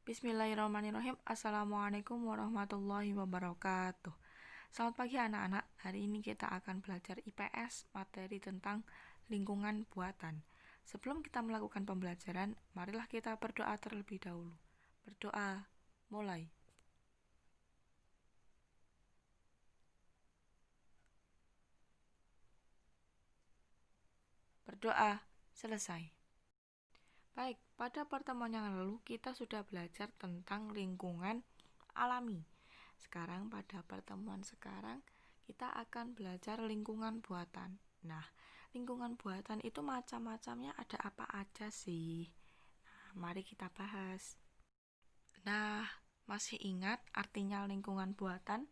Bismillahirrahmanirrahim. Assalamualaikum warahmatullahi wabarakatuh. Selamat pagi anak-anak. Hari ini kita akan belajar IPS materi tentang lingkungan buatan. Sebelum kita melakukan pembelajaran, marilah kita berdoa terlebih dahulu. Berdoa, mulai. Berdoa, selesai. Baik, pada pertemuan yang lalu kita sudah belajar tentang lingkungan alami. Sekarang pada pertemuan sekarang kita akan belajar lingkungan buatan. Nah, lingkungan buatan itu macam-macamnya ada apa aja sih? Nah, mari kita bahas. Nah, masih ingat artinya lingkungan buatan?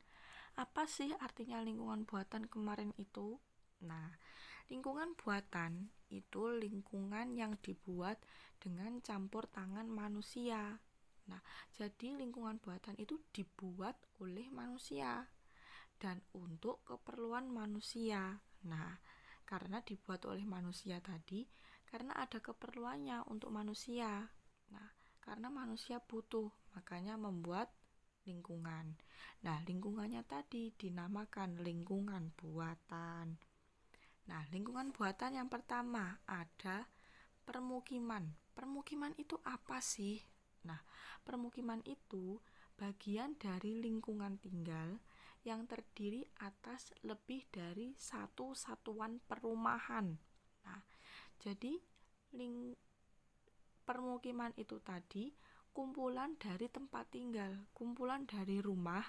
Apa sih artinya lingkungan buatan kemarin itu? Nah, lingkungan buatan itu lingkungan yang dibuat dengan campur tangan manusia. Nah, jadi lingkungan buatan itu dibuat oleh manusia dan untuk keperluan manusia. Nah, karena dibuat oleh manusia tadi, karena ada keperluannya untuk manusia. Nah, karena manusia butuh, makanya membuat lingkungan. Nah, lingkungannya tadi dinamakan lingkungan buatan. Nah, lingkungan buatan yang pertama ada permukiman. Permukiman itu apa sih? Nah, permukiman itu bagian dari lingkungan tinggal yang terdiri atas lebih dari satu satuan perumahan. Nah, jadi permukiman itu tadi kumpulan dari tempat tinggal, kumpulan dari rumah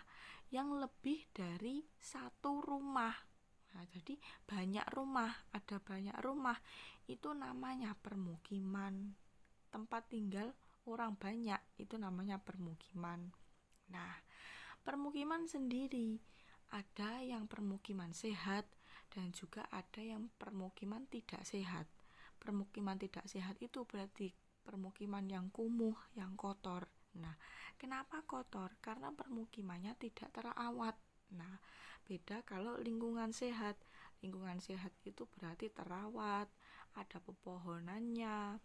yang lebih dari satu rumah. Nah, jadi banyak rumah, ada banyak rumah, itu namanya permukiman. Tempat tinggal orang banyak, itu namanya permukiman. Nah, permukiman sendiri, ada yang permukiman sehat dan juga ada yang permukiman tidak sehat. Permukiman tidak sehat itu berarti permukiman yang kumuh, yang kotor. Nah, kenapa kotor? Karena permukimannya tidak terawat. Nah, beda kalau lingkungan sehat. Lingkungan sehat itu berarti terawat, ada pepohonannya,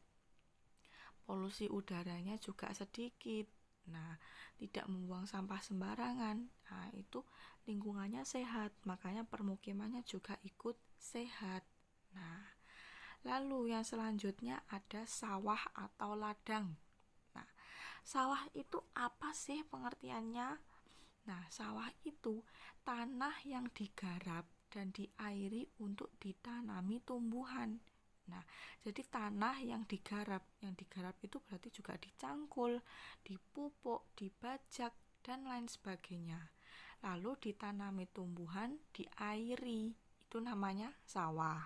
polusi udaranya juga sedikit. Nah, tidak membuang sampah sembarangan. Nah, itu lingkungannya sehat, makanya permukimannya juga ikut sehat. Nah, lalu yang selanjutnya ada sawah atau ladang. Nah, sawah itu apa sih pengertiannya? Nah, sawah itu tanah yang digarap dan diairi untuk ditanami tumbuhan. Nah, jadi tanah yang digarap itu berarti juga dicangkul, dipupuk, dibajak, dan lain sebagainya. Lalu ditanami tumbuhan, diairi, itu namanya sawah.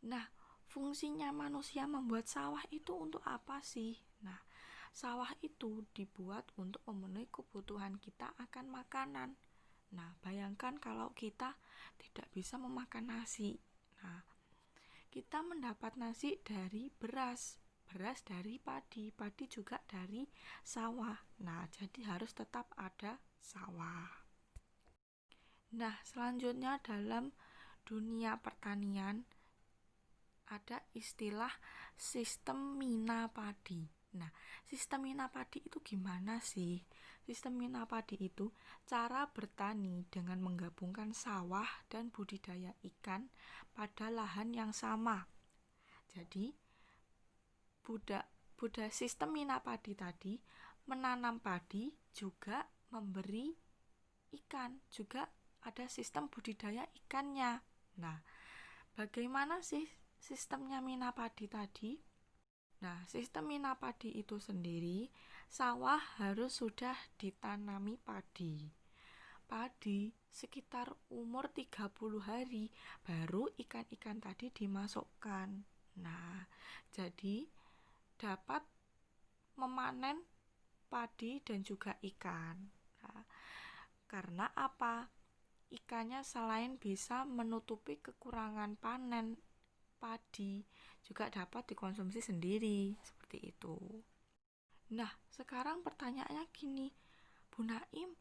Nah, fungsinya manusia membuat sawah itu untuk apa sih? Nah, sawah itu dibuat untuk memenuhi kebutuhan kita akan makanan. Nah, bayangkan kalau kita tidak bisa memakan nasi. Nah, kita mendapat nasi dari beras, beras dari padi, padi juga dari sawah. Nah, jadi harus tetap ada sawah. Nah, selanjutnya dalam dunia pertanian ada istilah sistem mina padi. Nah, sistem mina padi itu gimana sih? Sistem mina padi itu cara bertani dengan menggabungkan sawah dan budidaya ikan pada lahan yang sama. Jadi, sistem mina padi tadi menanam padi juga memberi ikan, juga ada sistem budidaya ikannya. Nah, bagaimana sih sistemnya mina padi tadi? Nah, sistem mina padi itu sendiri, sawah harus sudah ditanami padi. Padi sekitar umur 30 hari baru ikan-ikan tadi dimasukkan. Nah, jadi dapat memanen padi dan juga ikan. Nah, karena apa? Ikannya selain bisa menutupi kekurangan panen padi, juga dapat dikonsumsi sendiri, seperti itu. Nah, sekarang pertanyaannya gini, Bu Naim,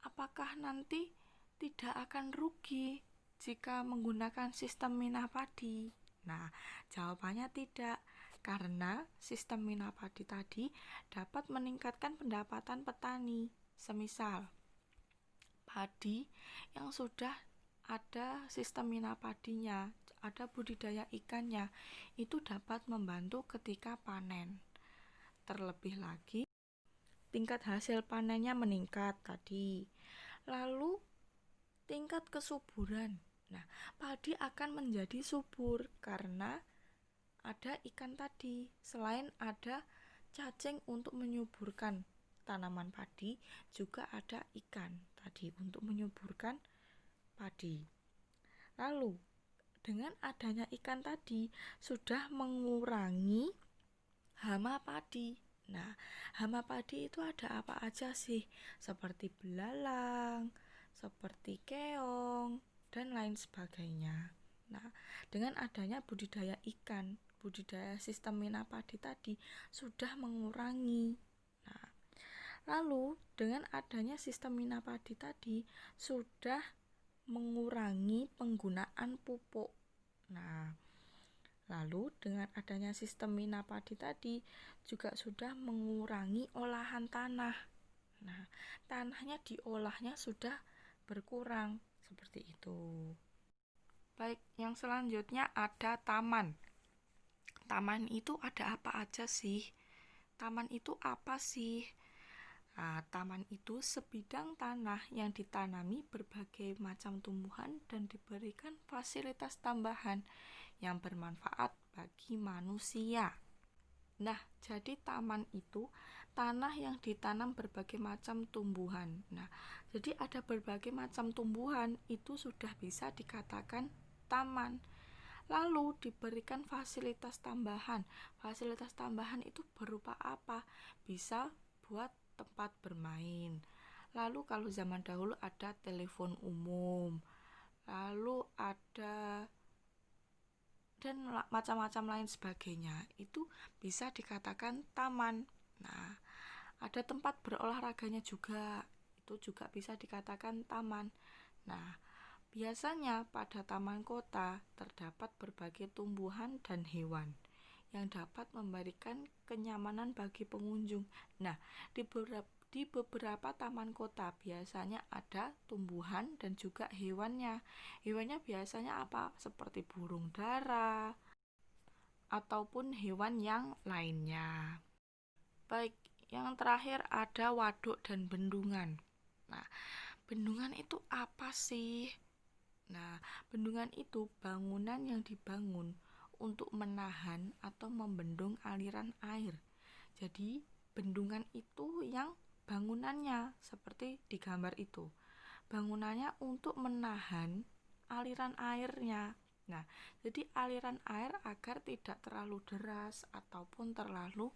apakah nanti tidak akan rugi jika menggunakan sistem mina padi? Nah, jawabannya tidak. karena sistem Minapadi tadi dapat meningkatkan pendapatan petani. Semisal padi yang sudah ada sistem Minapadinya, ada budidaya ikannya, itu dapat membantu ketika panen. Terlebih lagi, tingkat hasil panennya meningkat tadi. Lalu tingkat kesuburan. Nah, padi akan menjadi subur karena ada ikan tadi. Selain ada cacing untuk menyuburkan tanaman padi, juga ada ikan tadi untuk menyuburkan padi. Lalu, dengan adanya ikan tadi sudah mengurangi hama padi. Nah, hama padi itu ada apa aja sih? Seperti belalang, seperti keong, dan lain sebagainya. Nah, dengan adanya budidaya ikan, budidaya sistem Minapadi tadi sudah mengurangi. Nah, lalu dengan adanya sistem Minapadi tadi sudah mengurangi penggunaan pupuk. Nah, lalu dengan adanya sistem Minapadi tadi juga sudah mengurangi olahan tanah. Nah, tanahnya diolahnya sudah berkurang seperti itu. Baik, yang selanjutnya ada taman. Taman itu ada apa aja sih? Taman itu apa sih? Nah, taman itu sebidang tanah yang ditanami berbagai macam tumbuhan dan diberikan fasilitas tambahan yang bermanfaat bagi manusia. Nah, jadi taman itu tanah yang ditanam berbagai macam tumbuhan. Nah, jadi ada berbagai macam tumbuhan itu sudah bisa dikatakan taman. Lalu diberikan fasilitas tambahan. Fasilitas tambahan itu berupa apa? Bisa buat tempat bermain. Lalu kalau zaman dahulu ada telepon umum. Lalu ada dan macam-macam lain sebagainya. Itu bisa dikatakan taman. Nah, ada tempat berolahraganya juga. Itu juga bisa dikatakan taman. Nah, biasanya pada taman kota terdapat berbagai tumbuhan dan hewan yang dapat memberikan kenyamanan bagi pengunjung. Nah, di beberapa taman kota biasanya ada tumbuhan dan juga hewannya. Hewannya biasanya apa? Seperti burung dara ataupun hewan yang lainnya. Baik, yang terakhir ada waduk dan bendungan. Nah, bendungan itu apa sih? Nah, bendungan itu bangunan yang dibangun untuk menahan atau membendung aliran air. Jadi, bendungan itu yang bangunannya seperti di gambar itu. Bangunannya untuk menahan aliran airnya. Nah, jadi aliran air agar tidak terlalu deras ataupun terlalu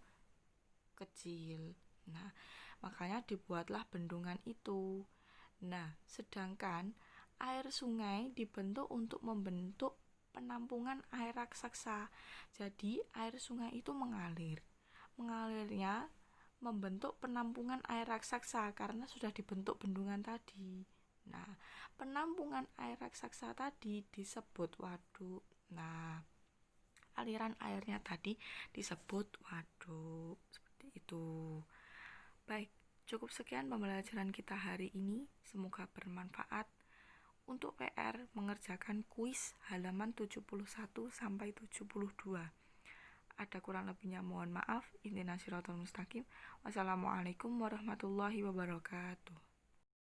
kecil. Nah, makanya dibuatlah bendungan itu. Nah, sedangkan air sungai dibentuk untuk membentuk penampungan air raksasa. Jadi, air sungai itu mengalir. Mengalirnya membentuk penampungan air raksasa karena sudah dibentuk bendungan tadi. Nah, penampungan air raksasa tadi disebut waduk. Nah, aliran airnya tadi disebut waduk. Seperti itu. Baik, cukup sekian pembelajaran kita hari ini. Semoga bermanfaat. Untuk PR, mengerjakan kuis halaman 71 sampai 72. Ada kurang lebihnya mohon maaf. Ihdinas siratal mustaqim. Wassalamualaikum warahmatullahi wabarakatuh.